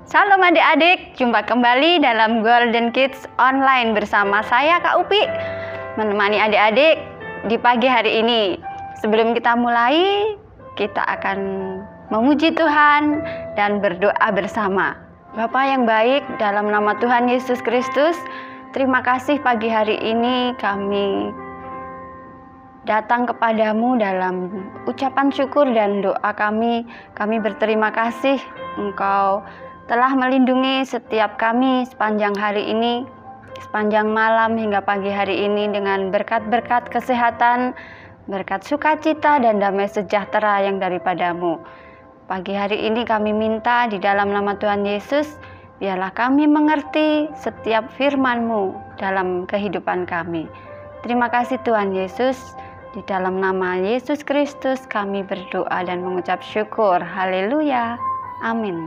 Salam adik-adik, jumpa kembali dalam Golden Kids Online bersama saya Kak Upi, menemani adik-adik di pagi hari ini. Sebelum kita mulai, kita akan memuji Tuhan dan berdoa bersama. Bapa yang baik, dalam nama Tuhan Yesus Kristus, terima kasih pagi hari ini kami datang kepadamu dalam ucapan syukur dan doa kami. Kami berterima kasih Engkau telah melindungi setiap kami sepanjang hari ini, sepanjang malam hingga pagi hari ini dengan berkat-berkat kesehatan, berkat sukacita dan damai sejahtera yang daripadamu. Pagi hari ini kami minta di dalam nama Tuhan Yesus, biarlah kami mengerti setiap firman-Mu dalam kehidupan kami. Terima kasih Tuhan Yesus, di dalam nama Yesus Kristus kami berdoa dan mengucap syukur. Haleluya. Amin.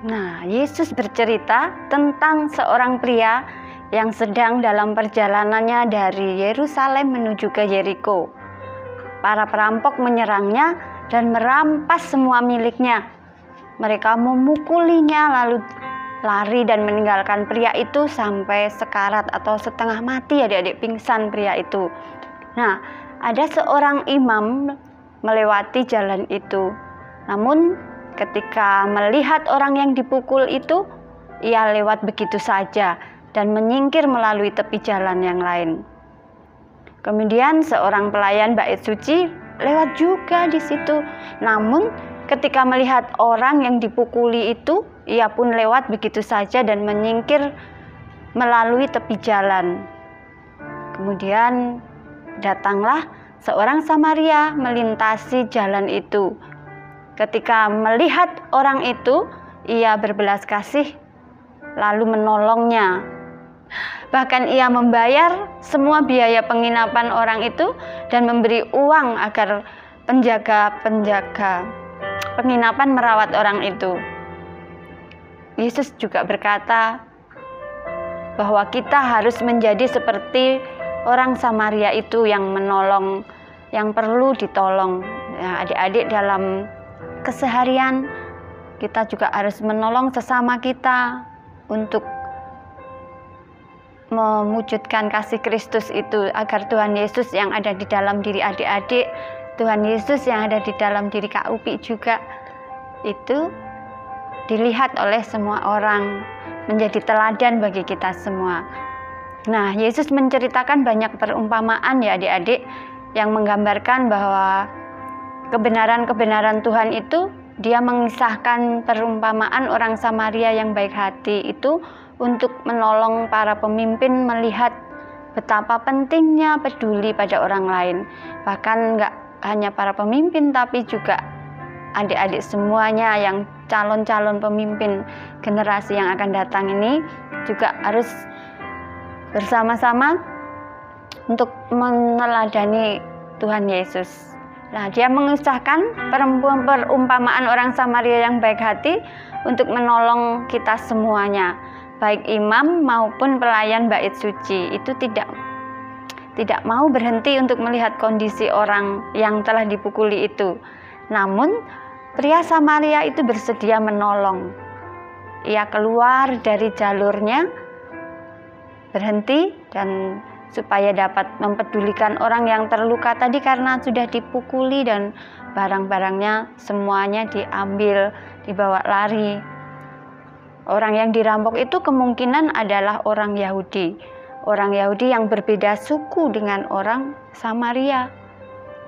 Nah, Yesus bercerita tentang seorang pria yang sedang dalam perjalanannya dari Yerusalem menuju ke Yeriko. Para perampok menyerangnya dan merampas semua miliknya. Mereka memukulinya lalu lari dan meninggalkan pria itu sampai sekarat atau setengah mati, adik-adik, pingsan pria itu. Nah, ada seorang imam melewati jalan itu. Namun ketika melihat orang yang dipukul itu, ia lewat begitu saja dan menyingkir melalui tepi jalan yang lain. Kemudian seorang pelayan bait suci lewat juga di situ. Namun ketika melihat orang yang dipukuli itu, ia pun lewat begitu saja dan menyingkir melalui tepi jalan. Kemudian datanglah seorang Samaria melintasi jalan itu. Ketika melihat orang itu, ia berbelas kasih lalu menolongnya. Bahkan ia membayar semua biaya penginapan orang itu dan memberi uang agar penjaga penginapan merawat orang itu. Yesus juga berkata bahwa kita harus menjadi seperti orang Samaria itu yang menolong, yang perlu ditolong. Nah, adik-adik dalam keseharian kita juga harus menolong sesama kita untuk mewujudkan kasih Kristus itu, agar Tuhan Yesus yang ada di dalam diri adik-adik, Tuhan Yesus yang ada di dalam diri Kak Upi juga itu dilihat oleh semua orang, menjadi teladan bagi kita semua. Nah, Yesus menceritakan banyak perumpamaan ya adik-adik, yang menggambarkan bahwa kebenaran-kebenaran Tuhan itu, dia mengisahkan perumpamaan orang Samaria yang baik hati itu untuk menolong para pemimpin melihat betapa pentingnya peduli pada orang lain. Bahkan nggak hanya para pemimpin, tapi juga adik-adik semuanya yang calon-calon pemimpin generasi yang akan datang ini juga harus bersama-sama untuk meneladani Tuhan Yesus. Nah, dia mengisahkan perumpamaan orang Samaria yang baik hati untuk menolong kita semuanya, baik imam maupun pelayan bait suci. Itu tidak mau berhenti untuk melihat kondisi orang yang telah dipukuli itu. Namun pria Samaria itu bersedia menolong. Ia keluar dari jalurnya, berhenti, dan supaya dapat mempedulikan orang yang terluka tadi karena sudah dipukuli dan barang-barangnya semuanya diambil, dibawa lari. Orang yang dirampok itu kemungkinan adalah orang Yahudi. Orang Yahudi yang berbeda suku dengan orang Samaria.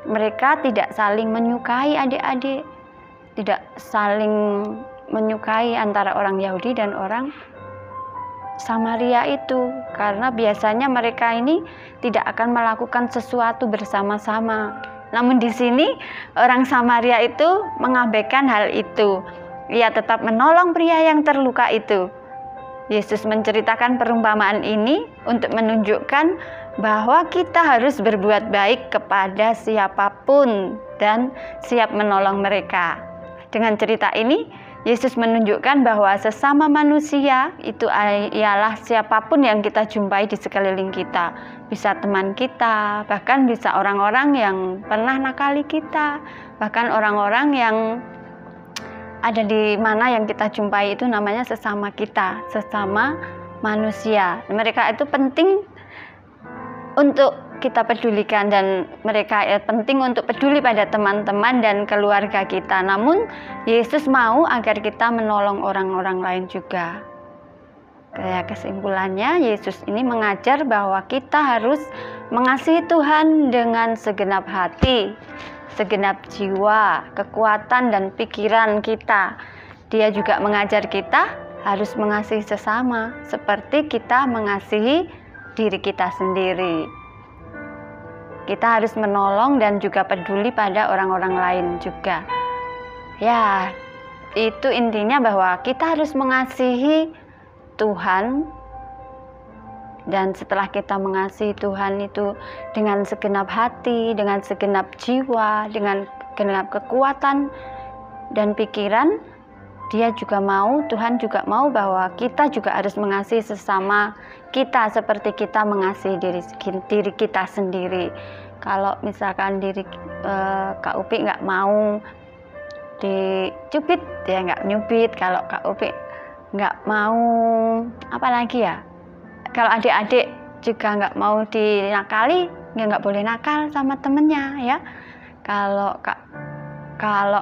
Mereka tidak saling menyukai adik-adik, tidak saling menyukai antara orang Yahudi dan orang Samaria itu, karena biasanya mereka ini tidak akan melakukan sesuatu bersama-sama. Namun di sini orang Samaria itu mengabaikan hal itu. Ia tetap menolong pria yang terluka itu. Yesus menceritakan perumpamaan ini untuk menunjukkan bahwa kita harus berbuat baik kepada siapapun dan siap menolong mereka. Dengan cerita ini Yesus menunjukkan bahwa sesama manusia itu ialah siapapun yang kita jumpai di sekeliling kita. Bisa teman kita, bahkan bisa orang-orang yang pernah nakali kita, bahkan orang-orang yang ada di mana yang kita jumpai itu namanya sesama kita, sesama manusia. Mereka itu penting untuk kita pedulikan, dan mereka penting untuk peduli pada teman-teman dan keluarga kita. Namun Yesus mau agar kita menolong orang-orang lain juga. Kayak kesimpulannya, Yesus ini mengajar bahwa kita harus mengasihi Tuhan dengan segenap hati, segenap jiwa, kekuatan dan pikiran kita. Dia juga mengajar kita harus mengasihi sesama seperti kita mengasihi diri kita sendiri. Kita harus menolong dan juga peduli pada orang-orang lain juga. Ya, itu intinya bahwa kita harus mengasihi Tuhan. Dan setelah kita mengasihi Tuhan itu dengan segenap hati, dengan segenap jiwa, dengan segenap kekuatan dan pikiran, Tuhan juga mau bahwa kita juga harus mengasihi sesama kita seperti kita mengasihi diri kita sendiri. Kalau misalkan Kak Upi nggak mau dicubit, dia nggak nyubit. Kalau Kak Upi nggak mau apalagi ya, kalau adik-adik juga nggak mau dinakali, ya nggak boleh nakal sama temennya ya. Kalau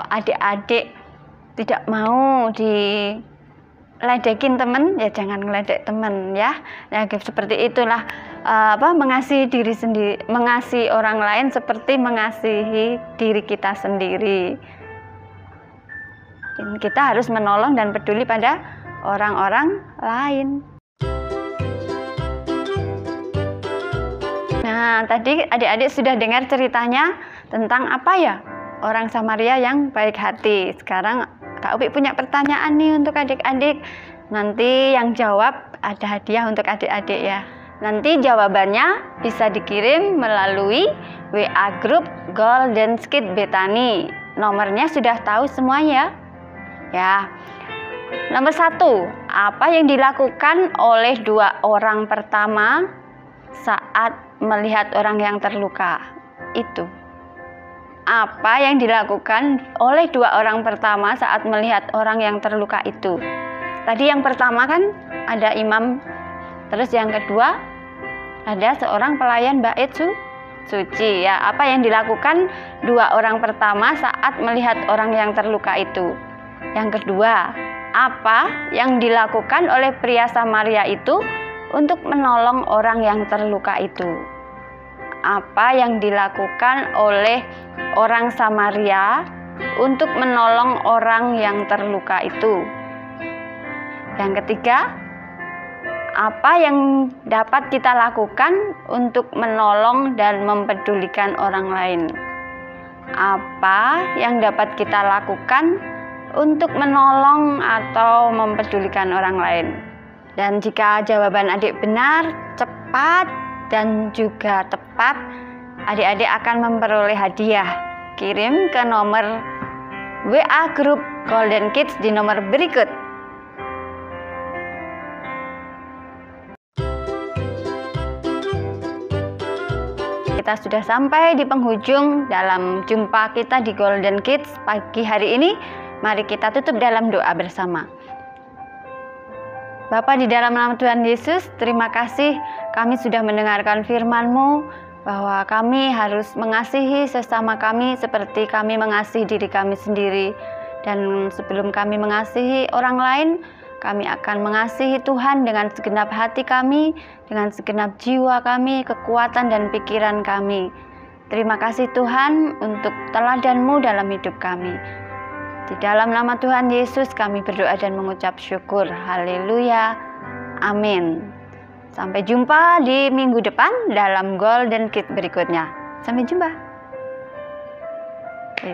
adik-adik tidak mau diledekin temen, ya jangan ngeledek temen ya. Nah, seperti itulah mengasihi diri sendiri, mengasihi orang lain seperti mengasihi diri kita sendiri. Dan kita harus menolong dan peduli pada orang-orang lain. Nah, tadi adik-adik sudah dengar ceritanya tentang apa ya? Orang Samaria yang baik hati. Sekarang Kak Upi punya pertanyaan nih untuk adik-adik. Nanti yang jawab ada hadiah untuk adik-adik ya. Nanti jawabannya bisa dikirim melalui WA grup Golden Skit Betani. Nomornya sudah tahu semuanya ya. Nomor 1, apa yang dilakukan oleh dua orang pertama saat melihat orang yang terluka itu? Apa yang dilakukan oleh dua orang pertama saat melihat orang yang terluka itu? Tadi yang pertama kan ada imam, terus yang kedua ada seorang pelayan bait suci ya. Apa yang dilakukan dua orang pertama saat melihat orang yang terluka itu? Yang kedua, apa yang dilakukan oleh pria Samaria itu untuk menolong orang yang terluka itu? Apa yang dilakukan oleh orang Samaria untuk menolong orang yang terluka itu? Yang ketiga, apa yang dapat kita lakukan untuk menolong dan mempedulikan orang lain? Apa yang dapat kita lakukan untuk menolong atau mempedulikan orang lain? Dan jika jawaban adik benar, cepat, dan juga tepat, adik-adik akan memperoleh hadiah. Kirim ke nomor WA grup Golden Kids di nomor berikut. Kita sudah sampai di penghujung dalam jumpa kita di Golden Kids pagi hari ini. Mari kita tutup dalam doa bersama. Bapa di dalam nama Tuhan Yesus, terima kasih kami sudah mendengarkan firman-Mu bahwa kami harus mengasihi sesama kami seperti kami mengasihi diri kami sendiri. Dan sebelum kami mengasihi orang lain, kami akan mengasihi Tuhan dengan segenap hati kami, dengan segenap jiwa kami, kekuatan dan pikiran kami. Terima kasih Tuhan untuk teladan-Mu dalam hidup kami. Di dalam nama Tuhan Yesus kami berdoa dan mengucap syukur. Haleluya. Amin. Sampai jumpa di minggu depan dalam Golden Kids berikutnya. Sampai jumpa. Oke.